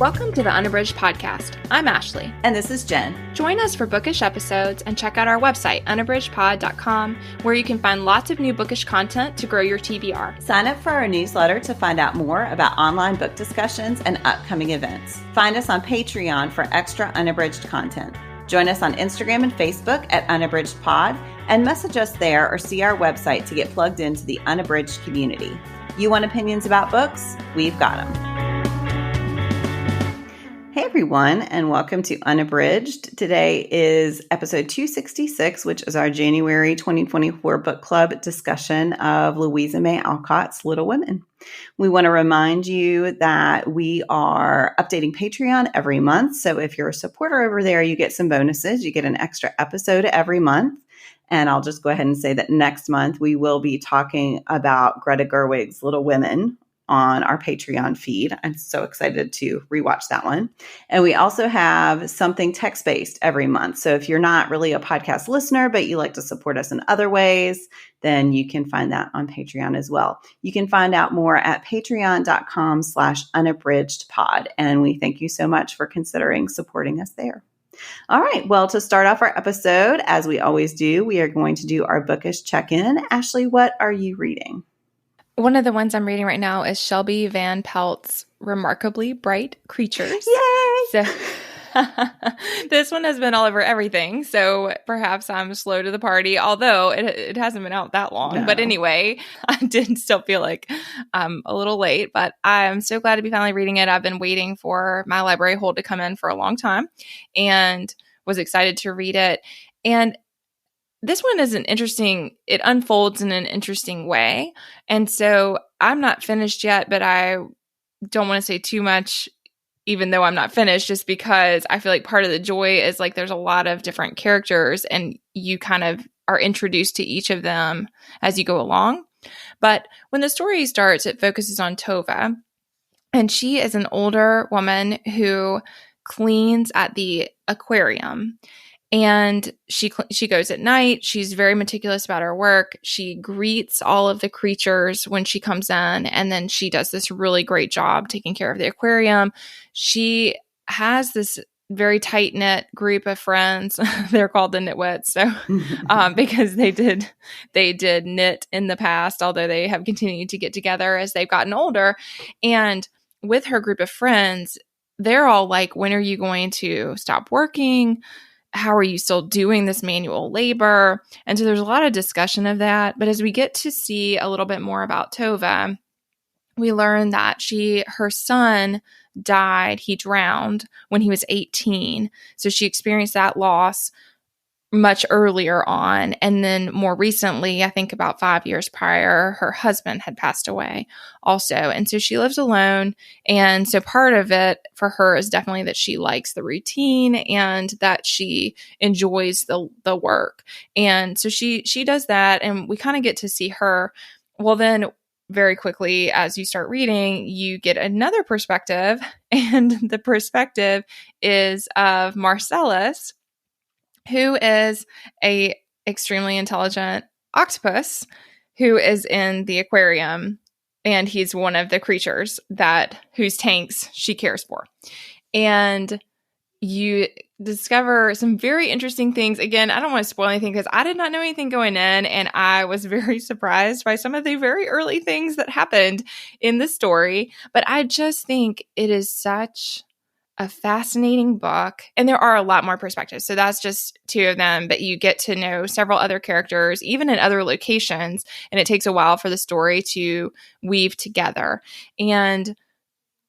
Welcome to the Unabridged podcast. I'm Ashley. And this is Jen. Join us for bookish episodes and check out our website, unabridgedpod.com, where you can find lots of new bookish content to grow your TBR. Sign up for our newsletter to find out more about online book discussions and upcoming events. Find us on Patreon for extra unabridged content. Join us on Instagram and Facebook at unabridgedpod and message us there or see our website to get plugged into the Unabridged community. You want opinions about books? We've got them. Hey everyone, and welcome to Unabridged. Today is episode 266, which is our January 2024 book club discussion of Louisa May Alcott's Little Women. We want to remind you that we are updating Patreon every month. So if you're a supporter over there, you get some bonuses. You get an extra episode every month. And I'll just go ahead and say that next month we will be talking about Greta Gerwig's Little Women on our Patreon feed. I'm so excited to rewatch that one. And we also have something text-based every month. So if you're not really a podcast listener, but you like to support us in other ways, then you can find that on Patreon as well. You can find out more at patreon.com/unabridgedpod. And we thank you so much for considering supporting us there. All right. Well, to start off our episode, as we always do, we are going to do our bookish check-in. Ashley, what are you reading? One of the ones I'm reading right now is Shelby Van Pelt's Remarkably Bright Creatures. Yay! So this one has been all over everything, so perhaps I'm slow to the party, although it hasn't been out that long. No. But anyway, I did still feel like I'm a little late, but I'm so glad to be finally reading it. I've been waiting for my library hold to come in for a long time and was excited to read it. And this one is it unfolds in an interesting way. And so I'm not finished yet, but I don't want to say too much, even though I'm not finished, just because I feel like part of the joy is like there's a lot of different characters and you kind of are introduced to each of them as you go along. But when the story starts, it focuses on Tova. And she is an older woman who cleans at the aquarium. And she goes at night. She's very meticulous about her work. She greets all of the creatures when she comes in, and then she does this really great job taking care of the aquarium. She has this very tight-knit group of friends. They're called the Knitwits, so because they did knit in the past, although they have continued to get together as they've gotten older. And with her group of friends, they're all like, when are you going to stop working? How are you still doing this manual labor? And so there's a lot of discussion of that. But as we get to see a little bit more about Tova, we learn that her son died. He drowned when he was 18. So she experienced that loss much earlier on. And then more recently, I think about 5 years prior, her husband had passed away also. And so she lives alone. And so part of it for her is definitely that she likes the routine and that she enjoys the work. And so she does that. And we kind of get to see her. Well, then very quickly, as you start reading, you get another perspective. And the perspective is of Marcellus, who is a extremely intelligent octopus who is in the aquarium, and he's one of the creatures whose tanks she cares for. And you discover some very interesting things. Again, I don't want to spoil anything because I did not know anything going in, and I was very surprised by some of the very early things that happened in the story. But I just think it is such a fascinating book, and there are a lot more perspectives. So that's just two of them, but you get to know several other characters, even in other locations, and it takes a while for the story to weave together. And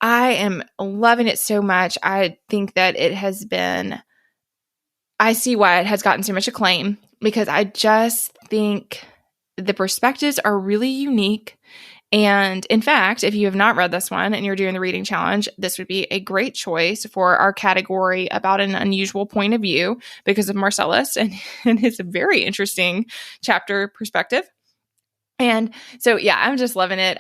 I am loving it so much. I think that I see why it has gotten so much acclaim, because I just think the perspectives are really unique. And in fact, if you have not read this one and you're doing the reading challenge, this would be a great choice for our category about an unusual point of view because of Marcellus and his very interesting chapter perspective. And so, yeah, I'm just loving it.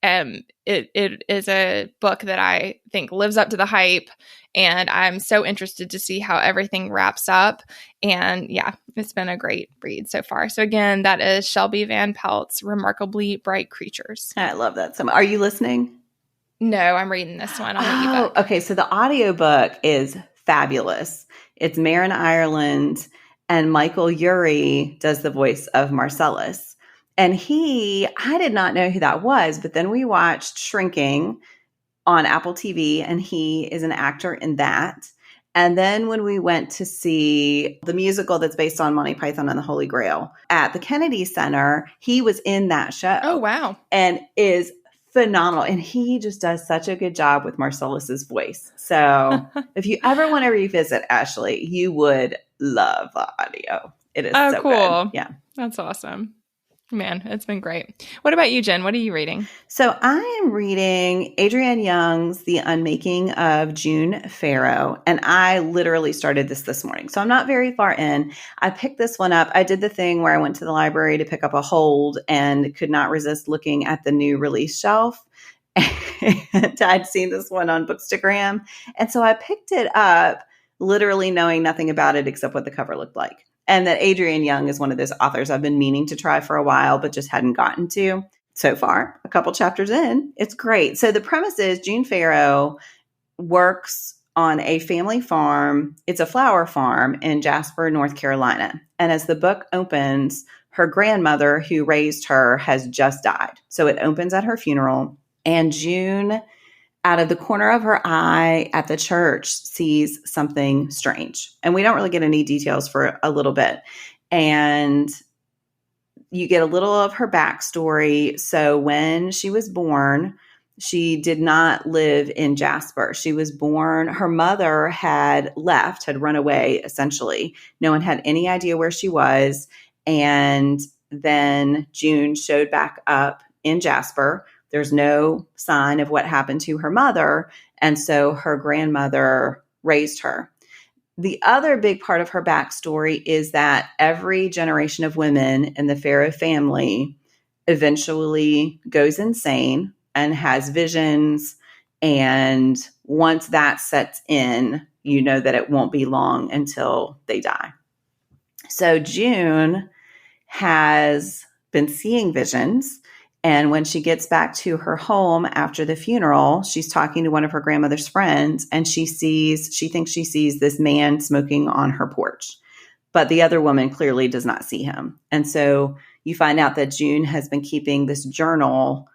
It is a book that I think lives up to the hype, and I'm so interested to see how everything wraps up. And yeah, it's been a great read so far. So again, that is Shelby Van Pelt's Remarkably Bright Creatures. I love that so much. Are you listening? No, I'm reading this one on the ebook. Okay. So the audiobook is fabulous. It's Marin Ireland, and Michael Urie does the voice of Marcellus. And I did not know who that was, but then we watched Shrinking on Apple TV, and he is an actor in that. And then when we went to see the musical that's based on Monty Python and the Holy Grail at the Kennedy Center, he was in that show. Oh, wow. And is phenomenal. And he just does such a good job with Marcellus's voice. So if you ever want to revisit Ashley, you would love the audio. It is so cool. good. Yeah. That's awesome. Man, it's been great. What about you, Jen? What are you reading? So I am reading Adrienne Young's The Unmaking of June Farrow, and I literally started this morning. So I'm not very far in. I picked this one up. I did the thing where I went to the library to pick up a hold and could not resist looking at the new release shelf. And I'd seen this one on Bookstagram. And so I picked it up, literally knowing nothing about it except what the cover looked like. And that Adrienne Young is one of those authors I've been meaning to try for a while, but just hadn't gotten to. So far, a couple chapters in, it's great. So the premise is June Farrow works on a family farm. It's a flower farm in Jasper, North Carolina. And as the book opens, her grandmother who raised her has just died. So it opens at her funeral, and June, out of the corner of her eye at the church, sees something strange. And we don't really get any details for a little bit. And you get a little of her backstory. So when she was born, she did not live in Jasper. She was born, her mother had left, had run away, essentially. No one had any idea where she was. And then June showed back up in Jasper. There's no sign of what happened to her mother. And so her grandmother raised her. The other big part of her backstory is that every generation of women in the Farrow family eventually goes insane and has visions. And once that sets in, you know that it won't be long until they die. So June has been seeing visions. And when she gets back to her home after the funeral, she's talking to one of her grandmother's friends, and she thinks she sees this man smoking on her porch. But the other woman clearly does not see him. And so you find out that June has been keeping this journal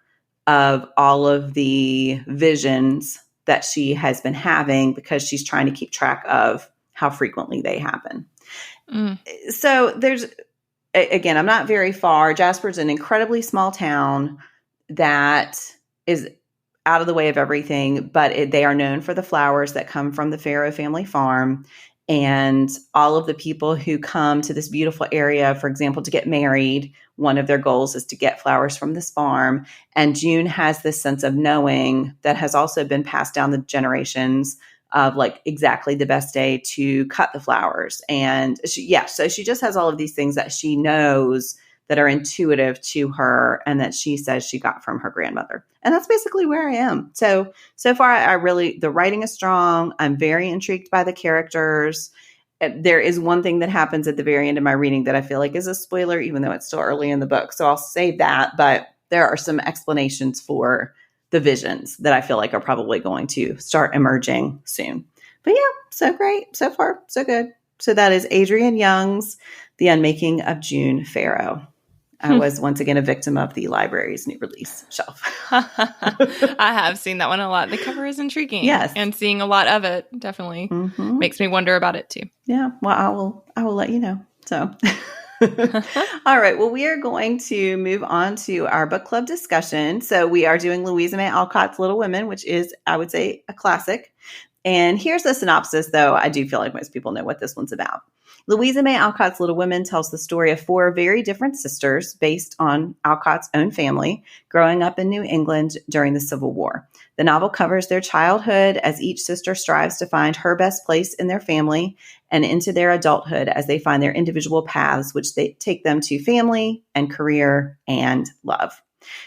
of all of the visions that she has been having because she's trying to keep track of how frequently they happen. So again, I'm not very far. Jasper's an incredibly small town that is out of the way of everything, but they are known for the flowers that come from the Farrow family farm. And all of the people who come to this beautiful area, for example, to get married, one of their goals is to get flowers from this farm. And June has this sense of knowing that has also been passed down the generations of like exactly the best day to cut the flowers. And so she just has all of these things that she knows that are intuitive to her and that she says she got from her grandmother. And that's basically where I am. So far, the writing is strong. I'm very intrigued by the characters. There is one thing that happens at the very end of my reading that I feel like is a spoiler, even though it's still early in the book. So I'll save that. But there are some explanations for the visions that I feel like are probably going to start emerging soon. But yeah, so great. So far, so good. So that is Adrienne Young's The Unmaking of June Farrow. I was once again a victim of the library's new release shelf. I have seen that one a lot. The cover is intriguing. Yes. And seeing a lot of it definitely makes me wonder about it too. Yeah. Well, I will let you know. So all right. Well, we are going to move on to our book club discussion. So we are doing Louisa May Alcott's Little Women, which is, I would say, a classic. And here's the synopsis, though. I do feel like most people know what this one's about. Louisa May Alcott's Little Women tells the story of four very different sisters based on Alcott's own family growing up in New England during the Civil War. The novel covers their childhood as each sister strives to find her best place in their family and into their adulthood as they find their individual paths, which they take them to family and career and love.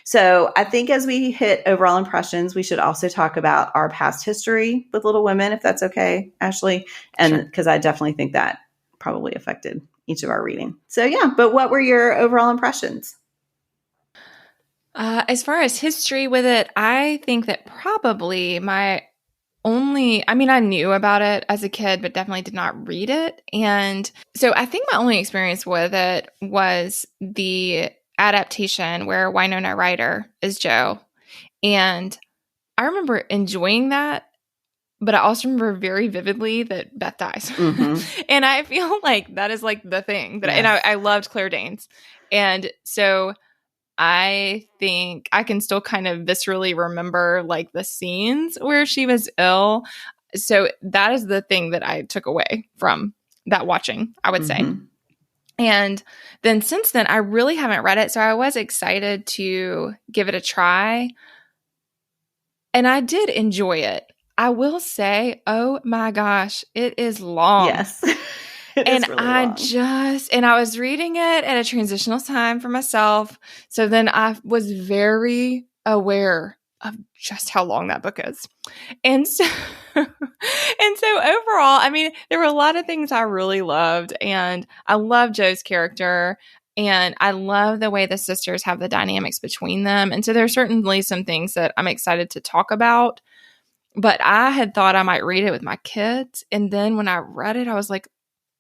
So I think as we hit overall impressions, we should also talk about our past history with Little Women, if that's okay, Ashley. And because I definitely think that probably affected each of our reading. So yeah, but what were your overall impressions? As far as history with it, I think that probably I knew about it as a kid, but definitely did not read it. And so I think my only experience with it was the adaptation where Winona Ryder is Jo. And I remember enjoying that, but I also remember very vividly that Beth dies. Mm-hmm. And I feel like that is like the thing that, and I loved Claire Danes. And so I think I can still kind of viscerally remember like the scenes where she was ill. So that is the thing that I took away from that watching, I would say. And then since then, I really haven't read it. So I was excited to give it a try. And I did enjoy it. I will say, oh my gosh, it is long. Yes. It and is really I long. and I was reading it at a transitional time for myself. So then I was very aware of just how long that book is. And so, and so overall, I mean, there were a lot of things I really loved, and I love Jo's character, and I love the way the sisters have the dynamics between them. And so there's certainly some things that I'm excited to talk about, but I had thought I might read it with my kids. And then when I read it, I was like,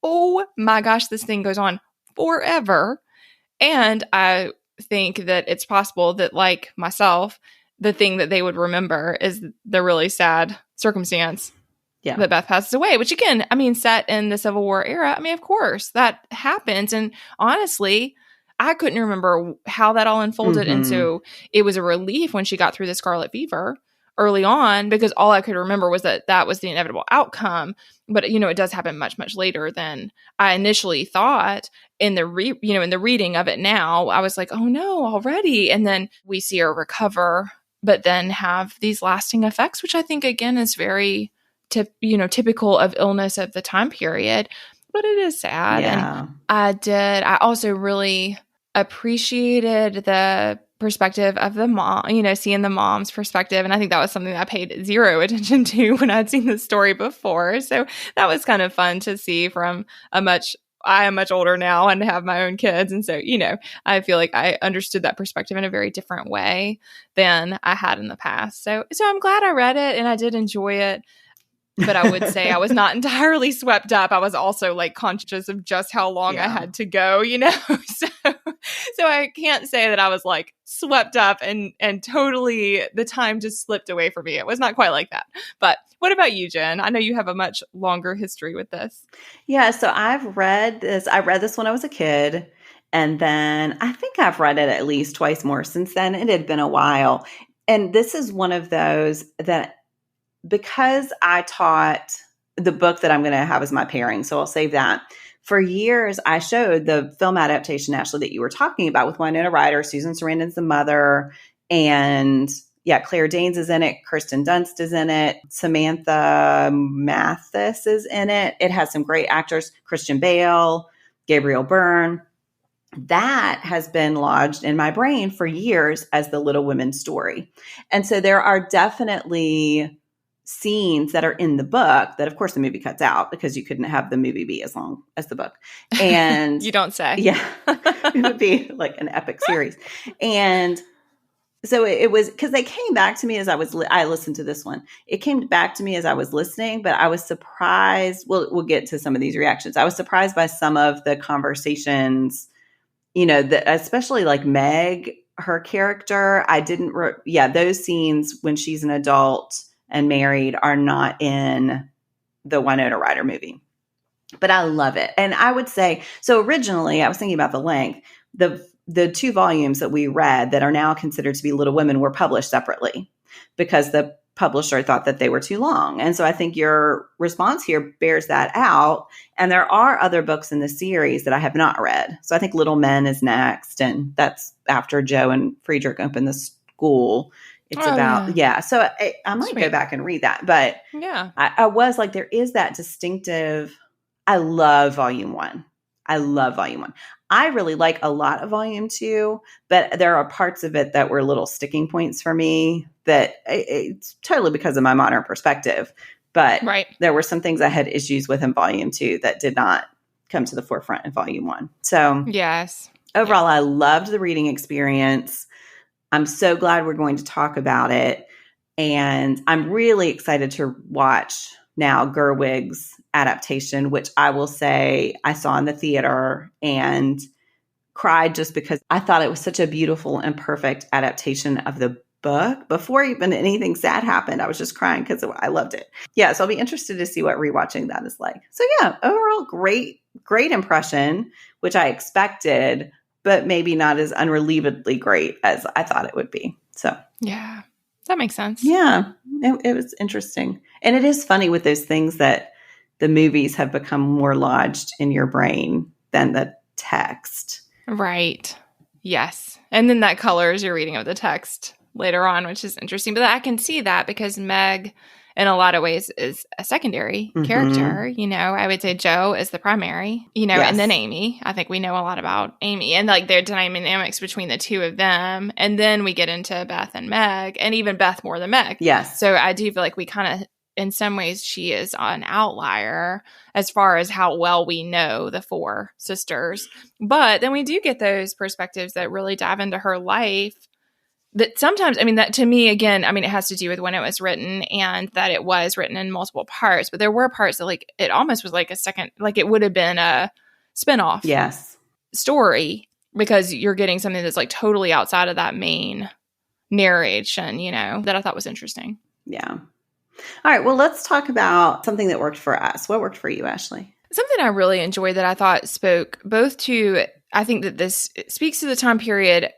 oh my gosh, this thing goes on forever. And I think that it's possible that, like myself, the thing that they would remember is the really sad circumstance that Beth passes away, which again, I mean, set in the Civil War era. I mean, of course, that happens. And honestly, I couldn't remember how that all unfolded. And so it was a relief when she got through the scarlet fever early on, because all I could remember was that that was the inevitable outcome. But, you know, it does happen much, much later than I initially thought. In the in the reading of it now, I was like, oh no, already. And then we see her recover, but then have these lasting effects, which I think again is very typical of illness of the time period. But it is sad. Yeah. And I also really appreciated the perspective of the mom, seeing the mom's perspective. And I think that was something that I paid zero attention to when I'd seen the story before. So that was kind of fun to see from I am much older now and have my own kids. And so, I feel like I understood that perspective in a very different way than I had in the past. So I'm glad I read it and I did enjoy it. But I would say I was not entirely swept up. I was also like conscious of just how long I had to go, So I can't say that I was like swept up and totally the time just slipped away from me. It was not quite like that. But what about you, Jen? I know you have a much longer history with this. Yeah, so I've read this. I read this when I was a kid. And then I think I've read it at least twice more since then. It had been a while. And this is one of those that, because I taught the book that I'm going to have as my pairing, so I'll save that. For years, I showed the film adaptation, Ashley, that you were talking about with Winona Ryder. Susan Sarandon's the mother. And Claire Danes is in it. Kirsten Dunst is in it. Samantha Mathis is in it. It has some great actors. Christian Bale, Gabriel Byrne. That has been lodged in my brain for years as the Little Women story. And so there are definitely scenes that are in the book that, of course, the movie cuts out because you couldn't have the movie be as long as the book. And you don't say. Yeah, it would be like an epic series. And so it was, because they came back to me as I listened to this one. It came back to me as I was listening, but I was surprised. We'll get to some of these reactions. I was surprised by some of the conversations, especially like Meg, her character. I didn't, those scenes when she's an adult and married are not in the Winona Ryder movie. But I love it. And I would say, so originally I was thinking about the length. The 2 volumes that we read that are now considered to be Little Women were published separately because the publisher thought that they were too long. And so I think your response here bears that out. And there are other books in the series that I have not read. So I think Little Men is next. And that's after Jo and Friedrich open the school. It's So I might go back and read that. But I was like, there is that distinctive. I love volume 1. I really like a lot of volume 2, but there are parts of it that were little sticking points for me that it's totally because of my modern perspective. But there were some things I had issues with in volume 2 that did not come to the forefront in volume 1. So overall, I loved the reading experience. I'm so glad we're going to talk about it. And I'm really excited to watch now Gerwig's adaptation, which I will say I saw in the theater and cried just because I thought it was such a beautiful and perfect adaptation of the book. Before even anything sad happened, I was just crying because I loved it. Yeah, so I'll be interested to see what rewatching that is like. So yeah, overall, great impression, which I expected, but maybe not as unrelievedly great as I thought it would be. So yeah, that makes sense. Yeah, it was interesting. And it is funny with those things that the movies have become more lodged in your brain than the text. Right. Yes. And then that colors your reading of the text later on, which is interesting. But I can see that because Meg, in a lot of ways, is a secondary character. You know, I would say Jo is the primary, you know, and then Amy. I think we know a lot about Amy and like their dynamics between the two of them. And then we get into Beth and Meg, and even Beth more than Meg. Yes. So I do feel like we kind of, in some ways, she is an outlier as far as how well we know the four sisters. But then we do get those perspectives that really dive into her life that sometimes, I mean, that to me, again, I mean, it has to do with when it was written and that it was written in multiple parts. But there were parts that like, it almost was like a second, like it would have been a spinoff story because you're getting something that's like totally outside of that main narration, you know, that I thought was interesting. Yeah. All right. Well, let's talk about something that worked for us. What worked for you, Ashley? Something I really enjoyed that I thought spoke both to, I think that this speaks to the time period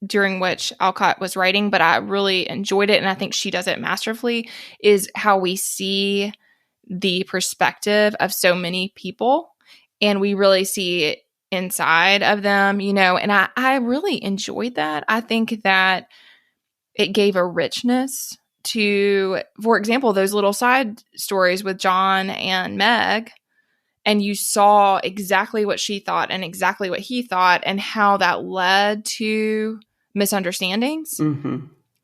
during which Alcott was writing, but I really enjoyed it, and I think she does it masterfully, is how we see the perspective of so many people, and we really see it inside of them, you know, and I really enjoyed that. I think that it gave a richness to, for example, those little side stories with John and Meg, and you saw exactly what she thought and exactly what he thought and how that led to misunderstandings.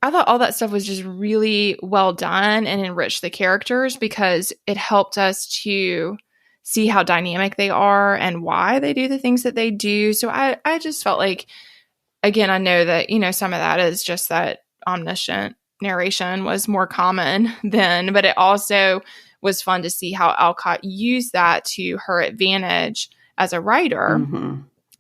I thought all that stuff was just really well done and enriched the characters because it helped us to see how dynamic they are and why they do the things that they do. So I just felt like, again, I know that, you know, some of that is just that omniscient narration was more common then, but it also was fun to see how Alcott used that to her advantage as a writer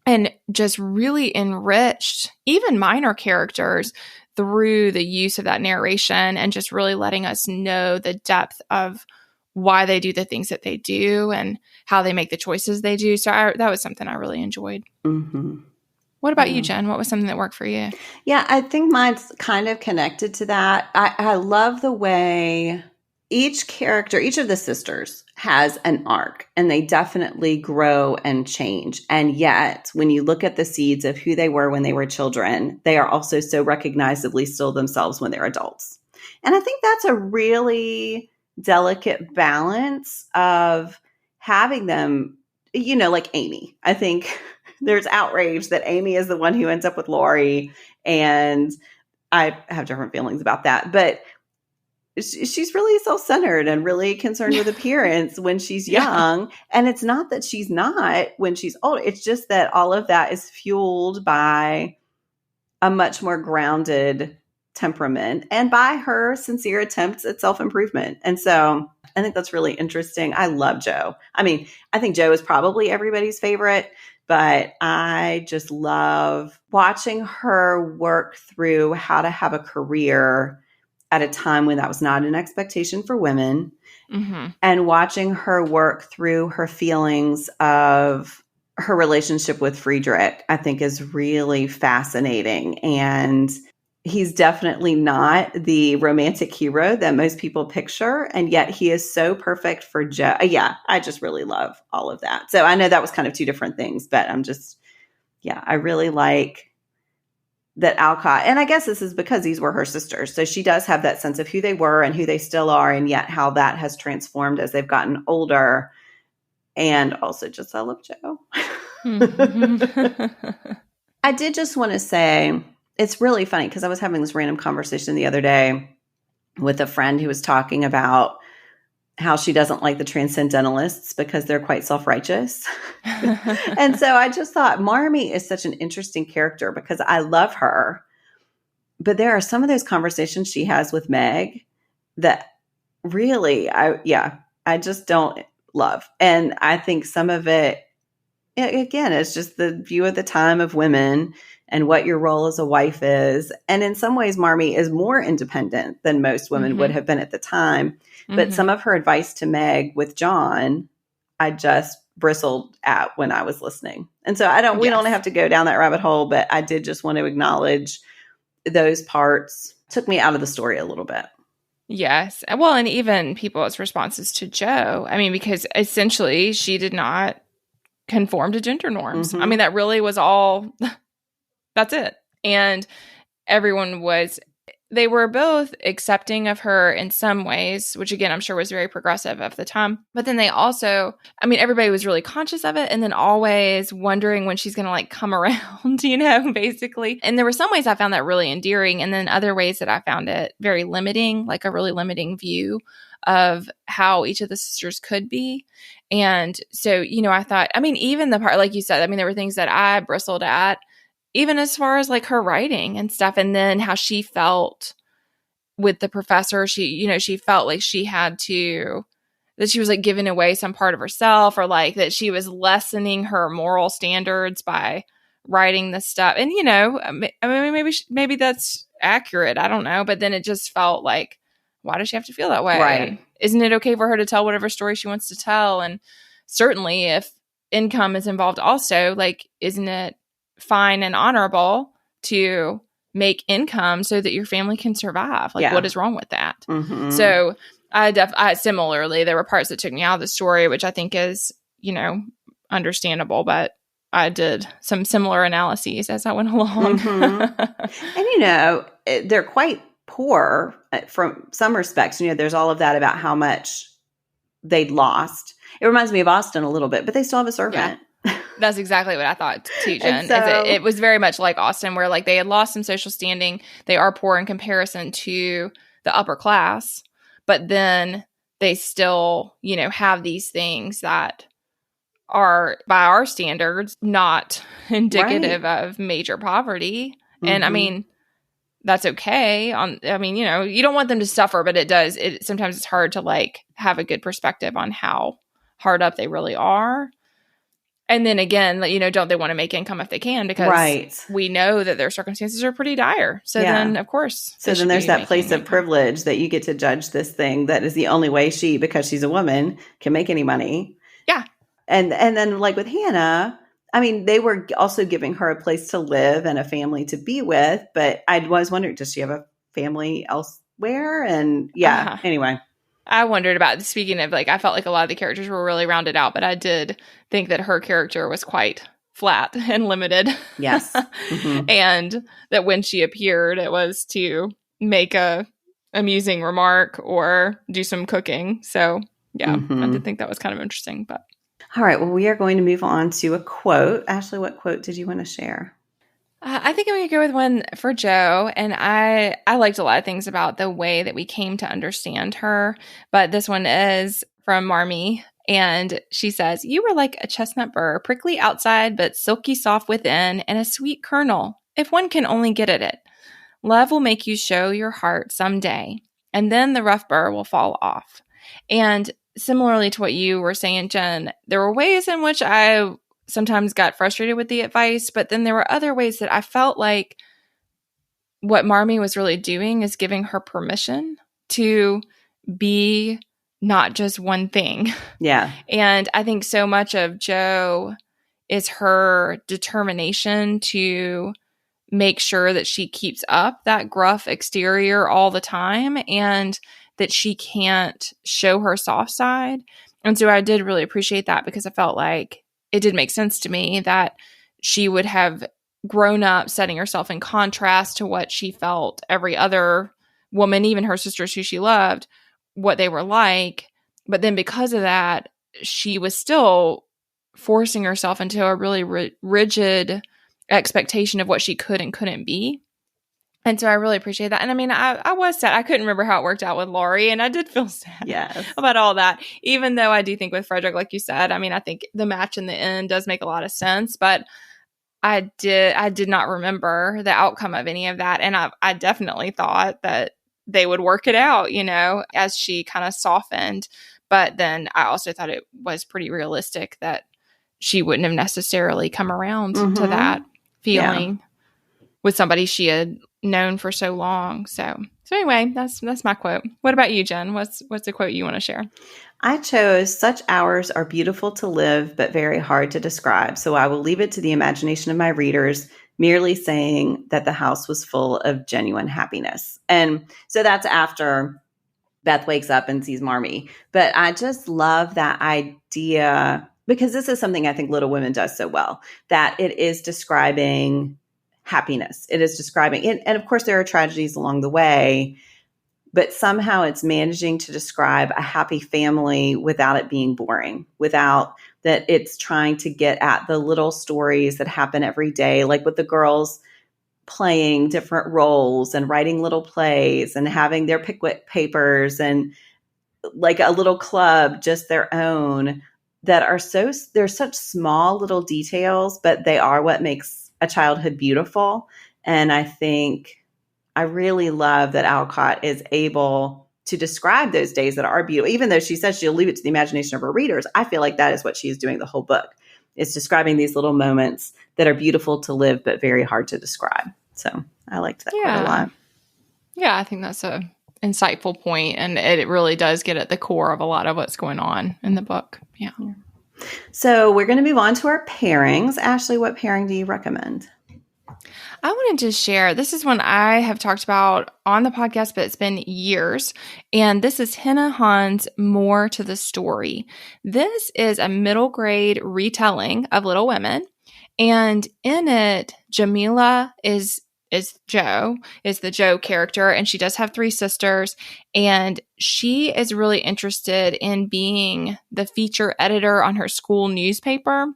and just really enriched even minor characters through the use of that narration and just really letting us know the depth of why they do the things that they do and how they make the choices they do. So that was something I really enjoyed. What about you, Jen? What was something that worked for you? Yeah, I think mine's kind of connected to that. I love the way each character, each of the sisters has an arc, and they definitely grow and change. And yet, when you look at the seeds of who they were when they were children, they are also so recognizably still themselves when they're adults. And I think that's a really delicate balance of having them, you know, like Amy. I think there's outrage that Amy is the one who ends up with Laurie, and I have different feelings about that. But she's really self-centered and really concerned with appearance when she's young. And it's not that she's not when she's old. It's just that all of that is fueled by a much more grounded temperament and by her sincere attempts at self-improvement. And so I think that's really interesting. I love Jo. I mean, I think Jo is probably everybody's favorite, but I just love watching her work through how to have a career at a time when that was not an expectation for women, and watching her work through her feelings of her relationship with Friedrich, I think is really fascinating. And he's definitely not the romantic hero that most people picture. And yet he is so perfect for Jo. Yeah, I just really love all of that. So I know that was kind of two different things, but I really like that Alcott, and I guess this is because these were her sisters. So she does have that sense of who they were and who they still are, and yet how that has transformed as they've gotten older. And also just, I love Jo. I did just want to say, it's really funny because I was having this random conversation the other day with a friend who was talking about how she doesn't like the transcendentalists because they're quite self-righteous. And so I just thought Marmee is such an interesting character because I love her, but there are some of those conversations she has with Meg that really, I just don't love. And I think some of it, again, it's just the view of the time of women and what your role as a wife is. And in some ways, Marmee is more independent than most women would have been at the time. But some of her advice to Meg with John, I just bristled at when I was listening. And so we don't have to go down that rabbit hole, but I did just want to acknowledge those parts. Took me out of the story a little bit. Yes. Well, and even people's responses to Jo. I mean, because essentially she did not conform to gender norms. I mean, that really was all, that's it. And they were both accepting of her in some ways, which again, I'm sure was very progressive of the time. But then they also, I mean, everybody was really conscious of it and then always wondering when she's going to like come around, basically. And there were some ways I found that really endearing. And then other ways that I found it very limiting, like a really limiting view of how each of the sisters could be. And so, I thought, I mean, even the part, like you said, I mean, there were things that I bristled at, even as far as like her writing and stuff. And then how she felt with the professor, she felt like that she was like giving away some part of herself, or like that she was lessening her moral standards by writing this stuff. And, I mean, maybe that's accurate. I don't know. But then it just felt like, why does she have to feel that way? Right. And isn't it okay for her to tell whatever story she wants to tell? And certainly if income is involved also, like, isn't it fine and honorable to make income so that your family can survive? Like, what is wrong with that? So I similarly, there were parts that took me out of the story, which I think is, understandable, but I did some similar analyses as I went along. And, they're quite poor from some respects. There's all of that about how much they'd lost. It reminds me of Austin a little bit, but they still have a servant. Yeah. That's exactly what I thought too, Jen. It was very much like Austin, where like they had lost some social standing. They are poor in comparison to the upper class, but then they still, have these things that are, by our standards, not indicative of major poverty. And I mean, that's okay. You don't want them to suffer, but sometimes it's hard to like have a good perspective on how hard up they really are. And then again, don't they want to make income if they can? Because we know that their circumstances are pretty dire. So then, of course. So then there's that place of privilege that you get to judge this thing that is the only way because she's a woman, can make any money. Yeah. And then like with Hannah, I mean, they were also giving her a place to live and a family to be with. But I was wondering, does she have a family elsewhere? And anyway. I wondered about, speaking of, like, I felt like a lot of the characters were really rounded out, but I did think that her character was quite flat and limited. Yes. And that when she appeared, it was to make a amusing remark or do some cooking. So, I did think that was kind of interesting. But all right. Well, we are going to move on to a quote. Ashley, what quote did you want to share? I think I'm going to go with one for Jo, and I liked a lot of things about the way that we came to understand her, but this one is from Marmee, and she says, "You were like a chestnut burr, prickly outside but silky soft within, and a sweet kernel, if one can only get at it. Love will make you show your heart someday, and then the rough burr will fall off." And similarly to what you were saying, Jen, there were ways in which I sometimes got frustrated with the advice, but then there were other ways that I felt like what Marmee was really doing is giving her permission to be not just one thing. Yeah. And I think so much of Jo is her determination to make sure that she keeps up that gruff exterior all the time and that she can't show her soft side. And so I did really appreciate that, because I felt like it did make sense to me that she would have grown up setting herself in contrast to what she felt every other woman, even her sisters who she loved, what they were like. But then because of that, she was still forcing herself into a really rigid expectation of what she could and couldn't be. And so I really appreciate that. And I mean, I was sad. I couldn't remember how it worked out with Laurie, and I did feel sad about all that, even though I do think with Frederick, like you said, I mean, I think the match in the end does make a lot of sense, but I did not remember the outcome of any of that. And I definitely thought that they would work it out, as she kind of softened. But then I also thought it was pretty realistic that she wouldn't have necessarily come around to that feeling with somebody she had known for so long. So anyway, that's my quote. What about you, Jen? What's the quote you want to share? I chose, "Such hours are beautiful to live, but very hard to describe. So I will leave it to the imagination of my readers, merely saying that the house was full of genuine happiness." And so that's after Beth wakes up and sees Marmee. But I just love that idea, because this is something I think Little Women does so well, that it is describing happiness. It is describing, and of course there are tragedies along the way, but somehow it's managing to describe a happy family without it being boring, without that it's trying to get at the little stories that happen every day, like with the girls playing different roles and writing little plays and having their Pickwick papers and like a little club, just their own, that are they're such small little details, but they are what makes a childhood beautiful. And I think I really love that Alcott is able to describe those days that are beautiful. Even though she says she'll leave it to the imagination of her readers, I feel like that is what she's doing the whole book. It's describing these little moments that are beautiful to live, but very hard to describe. So I liked that quite a lot. Yeah, I think that's a insightful point, and it really does get at the core of a lot of what's going on in the book. Yeah. So we're going to move on to our pairings. Ashley, what pairing do you recommend? I wanted to share, this is one I have talked about on the podcast, but it's been years. And this is Hannah Hahn's More to the Story. This is a middle grade retelling of Little Women. And in it, Jamila is Jo, is the Jo character, and she does have 3 sisters, and she is really interested in being the feature editor on her school newspaper.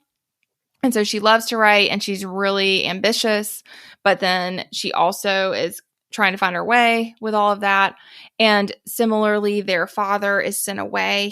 And so she loves to write, and she's really ambitious, but then she also is trying to find her way with all of that. And similarly, their father is sent away.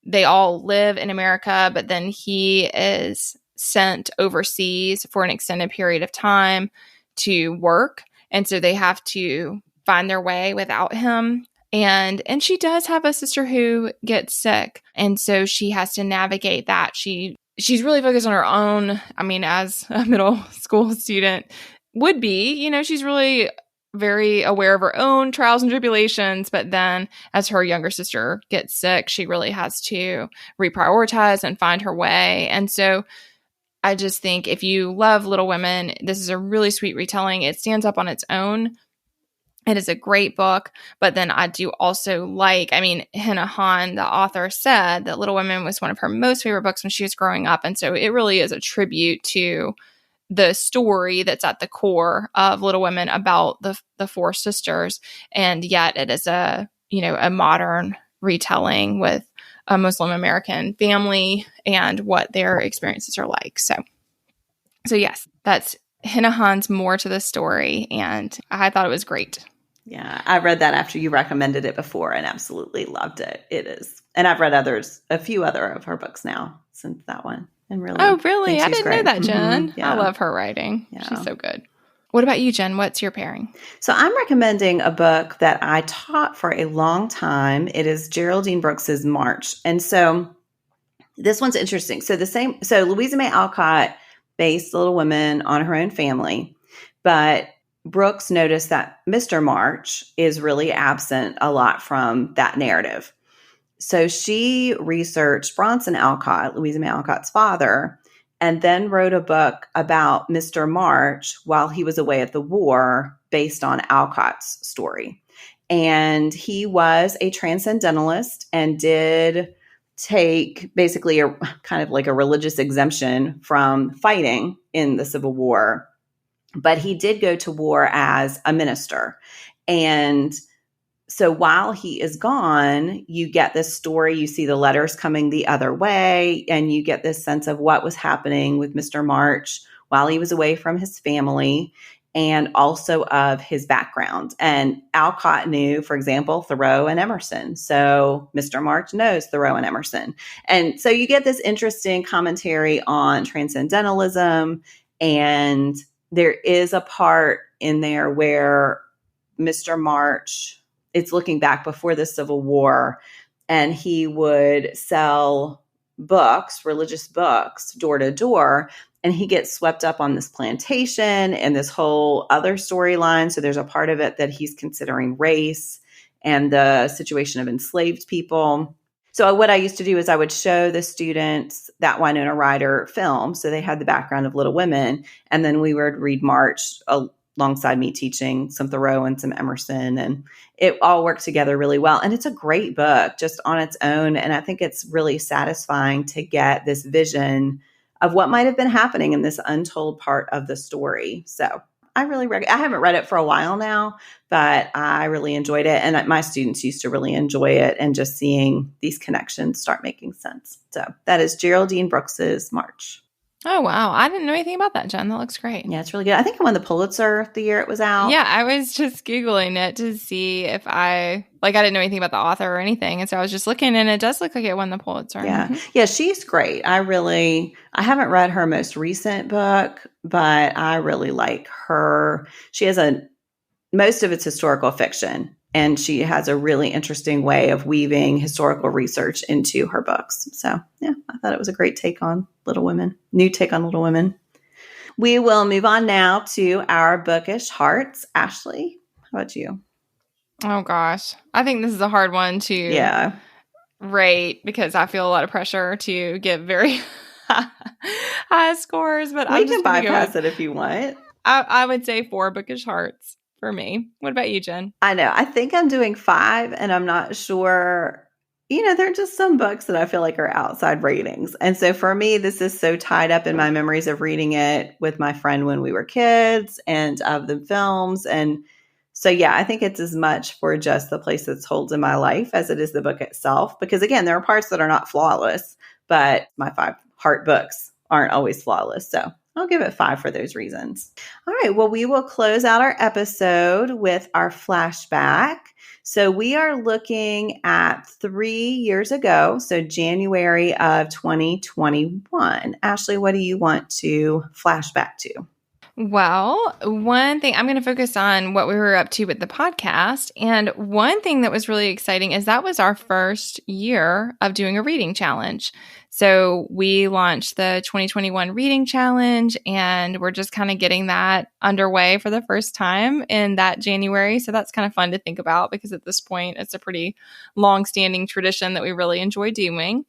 They all live in America, but then he is sent overseas for an extended period of time to work. And so they have to find their way without him. And she does have a sister who gets sick. And so she has to navigate that. She's really focused on her own. I mean, as a middle school student would be, she's really very aware of her own trials and tribulations. But then as her younger sister gets sick, she really has to reprioritize and find her way. And so I just think if you love Little Women, this is a really sweet retelling. It stands up on its own. It is a great book, but then I do also Hannah Hahn, the author, said that Little Women was one of her most favorite books when she was growing up. And so it really is a tribute to the story that's at the core of Little Women about the 4 sisters. And yet it is a modern retelling with a Muslim American family and what their experiences are like. So yes, that's Hannah Hahn's More to the Story. And I thought it was great. Yeah, I read that after you recommended it before and absolutely loved it. It is. And I've read a few other of her books now since that one. And really. Oh, really? I didn't know that, Jen. Mm-hmm. Yeah. I love her writing. Yeah. She's so good. What about you, Jen? What's your pairing? So I'm recommending a book that I taught for a long time. It is Geraldine Brooks's March. And so this one's interesting. So Louisa May Alcott based Little Women on her own family, but Brooks noticed that Mr. March is really absent a lot from that narrative. So she researched Bronson Alcott, Louisa May Alcott's father, and then wrote a book about Mr. March while he was away at the war based on Alcott's story. And he was a transcendentalist and did take basically a kind of like a religious exemption from fighting in the Civil War. But he did go to war as a minister. And so while he is gone, you get this story, you see the letters coming the other way, and you get this sense of what was happening with Mr. March while he was away from his family and also of his background. And Alcott knew, for example, Thoreau and Emerson. So Mr. March knows Thoreau and Emerson. And so you get this interesting commentary on transcendentalism And there is a part in there where Mr. March, it's looking back before the Civil War, and he would sell books, religious books, door to door, and he gets swept up on this plantation and this whole other storyline. So there's a part of it that he's considering race and the situation of enslaved people. So what I used to do is I would show the students that Winona Ryder film. So they had the background of Little Women, and then we would read March alongside me teaching some Thoreau and some Emerson, and it all worked together really well. And it's a great book just on its own. And I think it's really satisfying to get this vision of what might have been happening in this untold part of the story. So I really I haven't read it for a while now, but I really enjoyed it. And my students used to really enjoy it, and just seeing these connections start making sense. So that is Geraldine Brooks's March. Oh, wow. I didn't know anything about that, Jen. That looks great. Yeah, it's really good. I think it won the Pulitzer the year it was out. Yeah, I was just Googling it to see if I didn't know anything about the author or anything. And so I was just looking, and it does look like it won the Pulitzer. Yeah. Mm-hmm. Yeah, she's great. I haven't read her most recent book, but I really like her. She has most of it's historical fiction, and she has a really interesting way of weaving historical research into her books. So yeah, I thought it was a great take on Little Women, new take on Little Women. We will move on now to our bookish hearts. Ashley, how about you? Oh gosh. I think this is a hard one to rate, because I feel a lot of pressure to give very high scores, but we can bypass it if you want. I would say 4 bookish hearts for me. What about you, Jen? I know. I think I'm doing 5, and I'm not sure. There are just some books that I feel like are outside ratings. And so for me, this is so tied up in my memories of reading it with my friend when we were kids, and of the films. And so, yeah, I think it's as much for just the place it's holds in my life as it is the book itself. Because again, there are parts that are not flawless, but my 5 heart books aren't always flawless. So I'll give it 5 for those reasons. All right. Well, we will close out our episode with our flashback. So we are looking at 3 years ago, so January of 2021. Ashley, what do you want to flash back to? Well, one thing, I'm going to focus on what we were up to with the podcast. And one thing that was really exciting is that was our first year of doing a reading challenge. So we launched the 2021 reading challenge, and we're just kind of getting that underway for the first time in that January. So that's kind of fun to think about, because at this point, it's a pretty long-standing tradition that we really enjoy doing.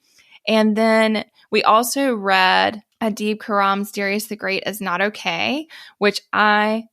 And then we also read Adib Khorram's Darius the Great is Not Okay, which I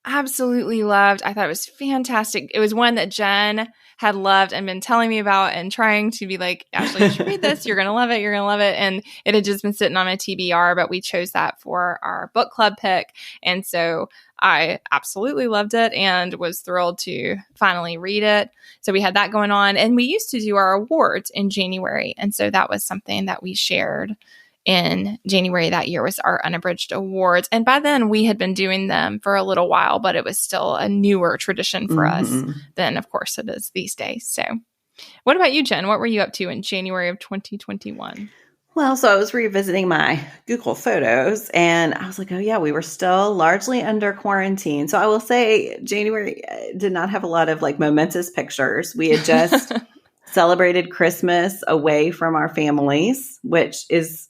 absolutely loved. I thought it was fantastic. It was one that Jen had loved and been telling me about, and trying to be like, Ashley, you should read this. You're going to love it. You're going to love it. And it had just been sitting on my TBR, but we chose that for our book club pick. And so I absolutely loved it and was thrilled to finally read it. So we had that going on, and we used to do our awards in January. And so that was something that we shared in January that year, was our Unabridged awards. And by then we had been doing them for a little while, but it was still a newer tradition for us than, of course, it is these days. So what about you, Jen? What were you up to in January of 2021? Well, so I was revisiting my Google Photos, and I was like, oh yeah, we were still largely under quarantine. So I will say January did not have a lot of like momentous pictures. We had just celebrated Christmas away from our families, which is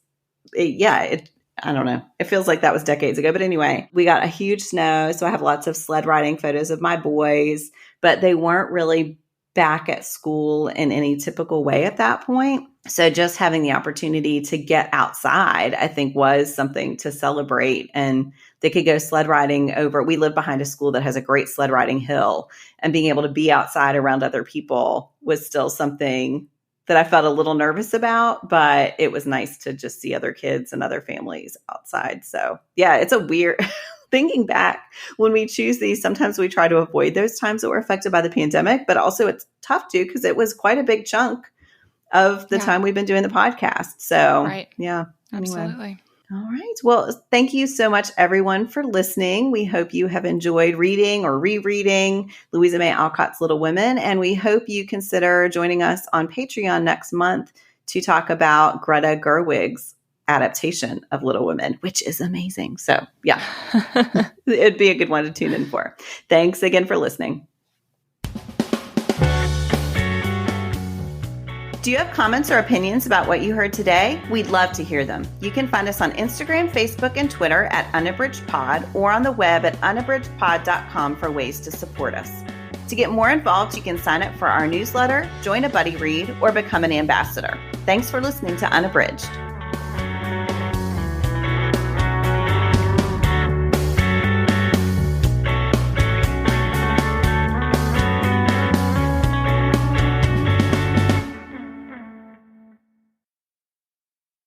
I don't know. It feels like that was decades ago. But anyway, we got a huge snow. So I have lots of sled riding photos of my boys, but they weren't really back at school in any typical way at that point. So just having the opportunity to get outside, I think, was something to celebrate. And they could go sled riding we live behind a school that has a great sled riding hill, and being able to be outside around other people was still something that I felt a little nervous about, but it was nice to just see other kids and other families outside. So yeah, it's a weird thinking back when we choose these. Sometimes we try to avoid those times that were affected by the pandemic, but also it's tough to, because it was quite a big chunk of the time we've been doing the podcast. So yeah, anyway. Absolutely. All right. Well, thank you so much, everyone, for listening. We hope you have enjoyed reading or rereading Louisa May Alcott's Little Women, and we hope you consider joining us on Patreon next month to talk about Greta Gerwig's adaptation of Little Women, which is amazing. So yeah, it'd be a good one to tune in for. Thanks again for listening. Do you have comments or opinions about what you heard today? We'd love to hear them. You can find us on Instagram, Facebook, and Twitter at Unabridged Pod, or on the web at unabridgedpod.com for ways to support us. To get more involved, you can sign up for our newsletter, join a buddy read, or become an ambassador. Thanks for listening to Unabridged.